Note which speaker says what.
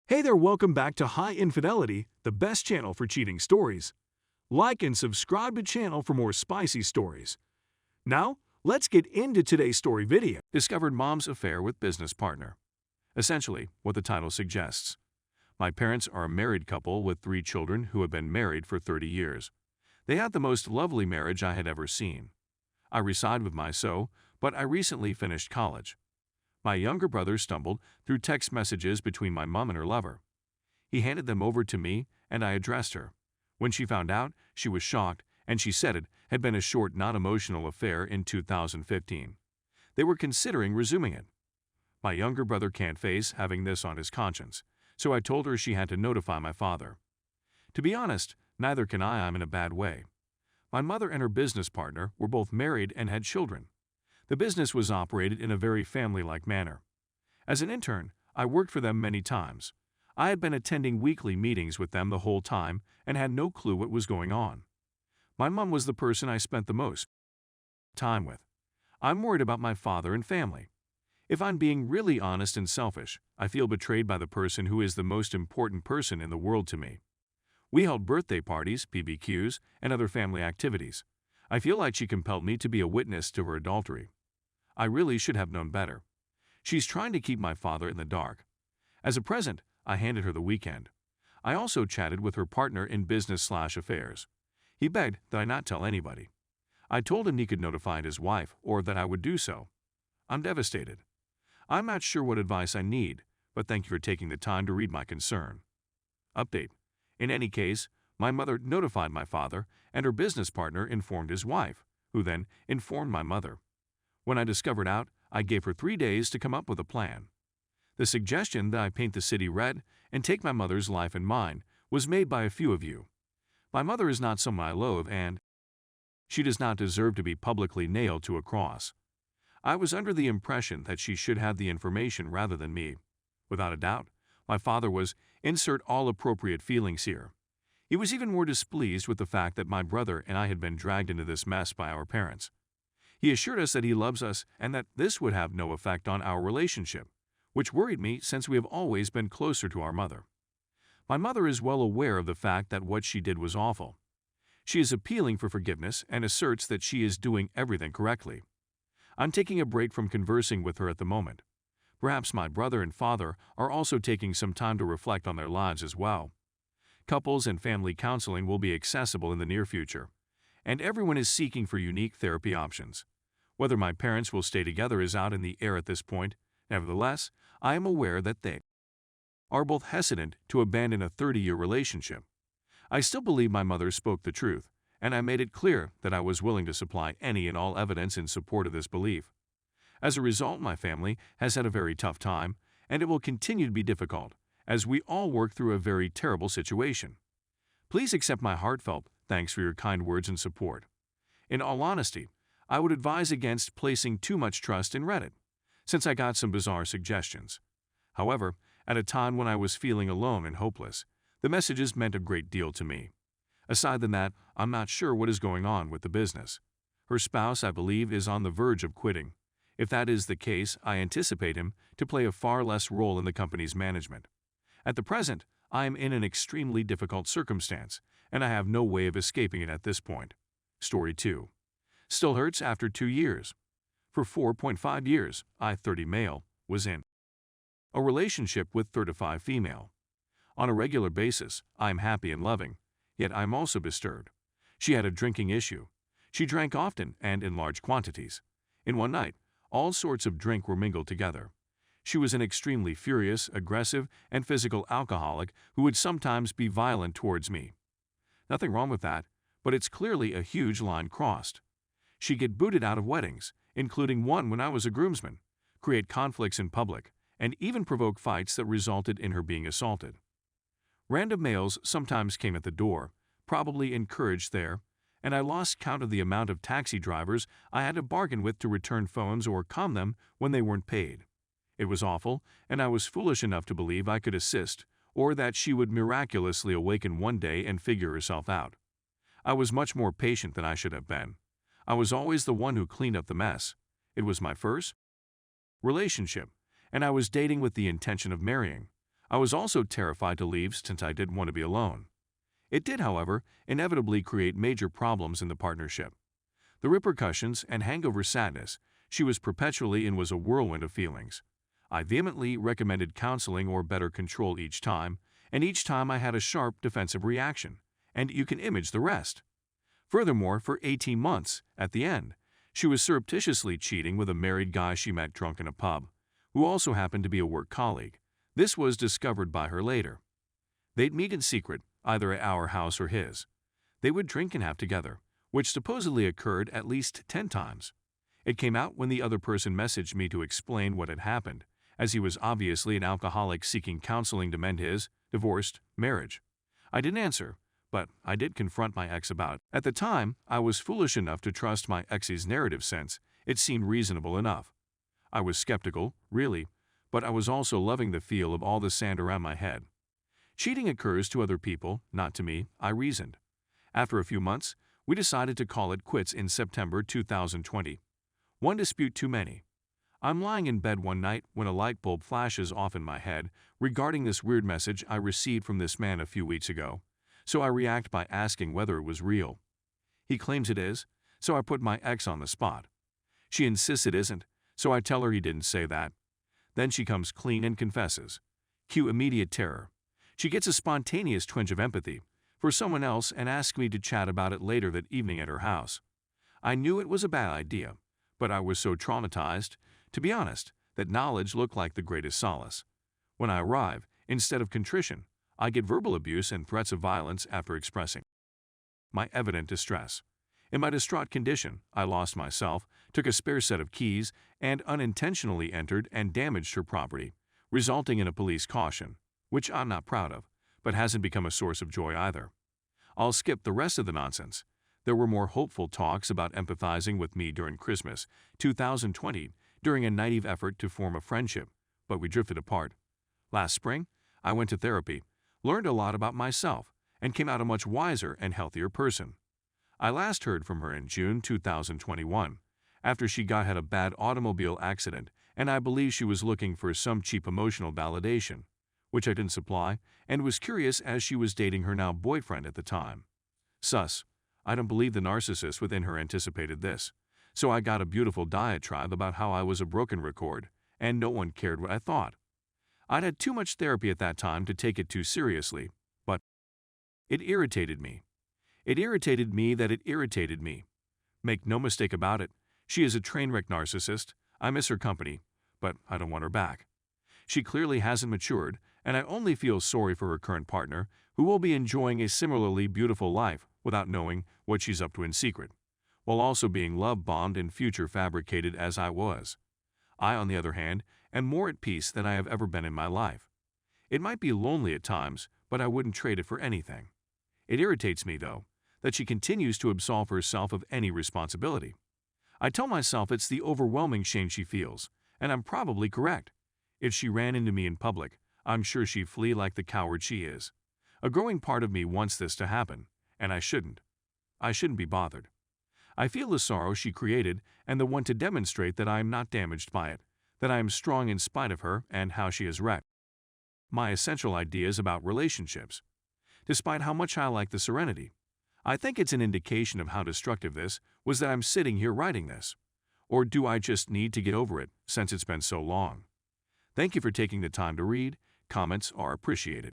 Speaker 1: Hey there, welcome back to High Infidelity, the best channel for cheating stories. Like and subscribe to channel for more spicy stories. Now, let's get into today's story video. Discovered mom's affair with business partner. Essentially, what the title suggests. My parents are a married couple with 3 children who have been married for 30 years. They had the most lovely marriage I had ever seen. I reside with my so, but I recently finished college. My younger brother stumbled through text messages between my mom and her lover. He handed them over to me, and I addressed her. When she found out, she was shocked, and she said it had been a short, not emotional affair in 2015. They were considering resuming it. My younger brother can't face having this on his conscience, so I told her she had to notify my father. To be honest, neither can I. I'm in a bad way. My mother and her business partner were both married and had children. The business was operated in a very family-like manner. As an intern, I worked for them many times. I had been attending weekly meetings with them the whole time and had no clue what was going on. My mom was the person I spent the most time with. I'm worried about my father and family. If I'm being really honest and selfish, I feel betrayed by the person who is the most important person in the world to me. We held birthday parties, PBQs, and other family activities. I feel like she compelled me to be a witness to her adultery. I really should have known better. She's trying to keep my father in the dark. As a present, I handed her the weekend. I also chatted with her partner in business/affairs. He begged that I not tell anybody. I told him he could notify his wife or that I would do so. I'm devastated. I'm not sure what advice I need, but thank you for taking the time to read my concern. Update. In any case, my mother notified my father, and her business partner informed his wife, who then informed my mother. When I discovered out, I gave her 3 days to come up with a plan. The suggestion that I paint the city red and take my mother's life and mine was made by a few of you. My mother is not someone I loathe, and she does not deserve to be publicly nailed to a cross. I was under the impression that she should have the information rather than me. Without a doubt, my father was, insert all appropriate feelings here. He was even more displeased with the fact that my brother and I had been dragged into this mess by our parents. He assured us that he loves us and that this would have no effect on our relationship, which worried me since we have always been closer to our mother. My mother is well aware of the fact that what she did was awful. She is appealing for forgiveness and asserts that she is doing everything correctly. I'm taking a break from conversing with her at the moment. Perhaps my brother and father are also taking some time to reflect on their lives as well. Couples and family counseling will be accessible in the near future, and everyone is seeking for unique therapy options. Whether my parents will stay together is out in the air at this point. Nevertheless, I am aware that they are both hesitant to abandon a 30-year relationship. I still believe my mother spoke the truth, and I made it clear that I was willing to supply any and all evidence in support of this belief. As a result, my family has had a very tough time, and it will continue to be difficult as we all work through a very terrible situation. Please accept my heartfelt thanks for your kind words and support. In all honesty, I would advise against placing too much trust in Reddit, since I got some bizarre suggestions. However, at a time when I was feeling alone and hopeless, the messages meant a great deal to me. Aside than that, I'm not sure what is going on with the business. Her spouse, I believe, is on the verge of quitting. If that is the case, I anticipate him to play a far less role in the company's management. At the present, I am in an extremely difficult circumstance, and I have no way of escaping it at this point. Story 2. Still hurts after 2 years. For 4.5 years, I, 30 male, was in a relationship with 35 female. On a regular basis, I am happy and loving, yet I am also disturbed. She had a drinking issue. She drank often and in large quantities. In one night, all sorts of drink were mingled together. She was an extremely furious, aggressive, and physical alcoholic who would sometimes be violent towards me. Nothing wrong with that, but it's clearly a huge line crossed. She'd get booted out of weddings, including one when I was a groomsman, create conflicts in public, and even provoke fights that resulted in her being assaulted. Random males sometimes came at the door, probably encouraged there, and I lost count of the amount of taxi drivers I had to bargain with to return phones or calm them when they weren't paid. It was awful, and I was foolish enough to believe I could assist, or that she would miraculously awaken one day and figure herself out. I was much more patient than I should have been. I was always the one who cleaned up the mess. It was my first relationship, and I was dating with the intention of marrying. I was also terrified to leave since I didn't want to be alone. It did, however, inevitably create major problems in the partnership. The repercussions and hangover sadness, she was perpetually in was a whirlwind of feelings. I vehemently recommended counseling or better control each time, and each time I had a sharp defensive reaction, and you can image the rest. Furthermore, for 18 months, at the end, she was surreptitiously cheating with a married guy she met drunk in a pub, who also happened to be a work colleague. This was discovered by her later. They'd meet in secret, either at our house or his. They would drink and have together, which supposedly occurred at least 10 times. It came out when the other person messaged me to explain what had happened, as he was obviously an alcoholic seeking counseling to mend his divorced marriage. I didn't answer, but I did confront my ex about it. At the time, I was foolish enough to trust my ex's narrative since it seemed reasonable enough. I was skeptical, really, but I was also loving the feel of all the sand around my head. Cheating occurs to other people, not to me, I reasoned. After a few months, we decided to call it quits in September 2020. One dispute too many. I'm lying in bed one night when a light bulb flashes off in my head regarding this weird message I received from this man a few weeks ago, so I react by asking whether it was real. He claims it is, so I put my ex on the spot. She insists it isn't, so I tell her he didn't say that. Then she comes clean and confesses. Cue immediate terror. She gets a spontaneous twinge of empathy for someone else and asks me to chat about it later that evening at her house. I knew it was a bad idea, but I was so traumatized, to be honest, that knowledge looked like the greatest solace. When I arrive, instead of contrition, I get verbal abuse and threats of violence after expressing my evident distress. In my distraught condition, I lost myself, took a spare set of keys, and unintentionally entered and damaged her property, resulting in a police caution, which I'm not proud of, but hasn't become a source of joy either. I'll skip the rest of the nonsense. There were more hopeful talks about empathizing with me during Christmas 2020 during a naive effort to form a friendship, but we drifted apart. Last spring, I went to therapy, learned a lot about myself, and came out a much wiser and healthier person. I last heard from her in June 2021, after she had a bad automobile accident, and I believe she was looking for some cheap emotional validation, which I didn't supply, and was curious as she was dating her now boyfriend at the time. Sus, I don't believe the narcissist within her anticipated this, so I got a beautiful diatribe about how I was a broken record, and no one cared what I thought. I'd had too much therapy at that time to take it too seriously, but it irritated me. It irritated me that it irritated me. Make no mistake about it, she is a train wreck narcissist. I miss her company, but I don't want her back. She clearly hasn't matured, and I only feel sorry for her current partner, who will be enjoying a similarly beautiful life without knowing what she's up to in secret, while also being love-bombed and future fabricated as I was. I, on the other hand, am more at peace than I have ever been in my life. It might be lonely at times, but I wouldn't trade it for anything. It irritates me, though, that she continues to absolve herself of any responsibility. I tell myself it's the overwhelming shame she feels, and I'm probably correct. If she ran into me in public, I'm sure she'd flee like the coward she is. A growing part of me wants this to happen, and I shouldn't. I shouldn't be bothered. I feel the sorrow she created and the want to demonstrate that I am not damaged by it, that I am strong in spite of her and how she has wrecked my essential ideas about relationships. Despite how much I like the serenity, I think it's an indication of how destructive this was that I'm sitting here writing this. Or do I just need to get over it since it's been so long? Thank you for taking the time to read. Comments are appreciated.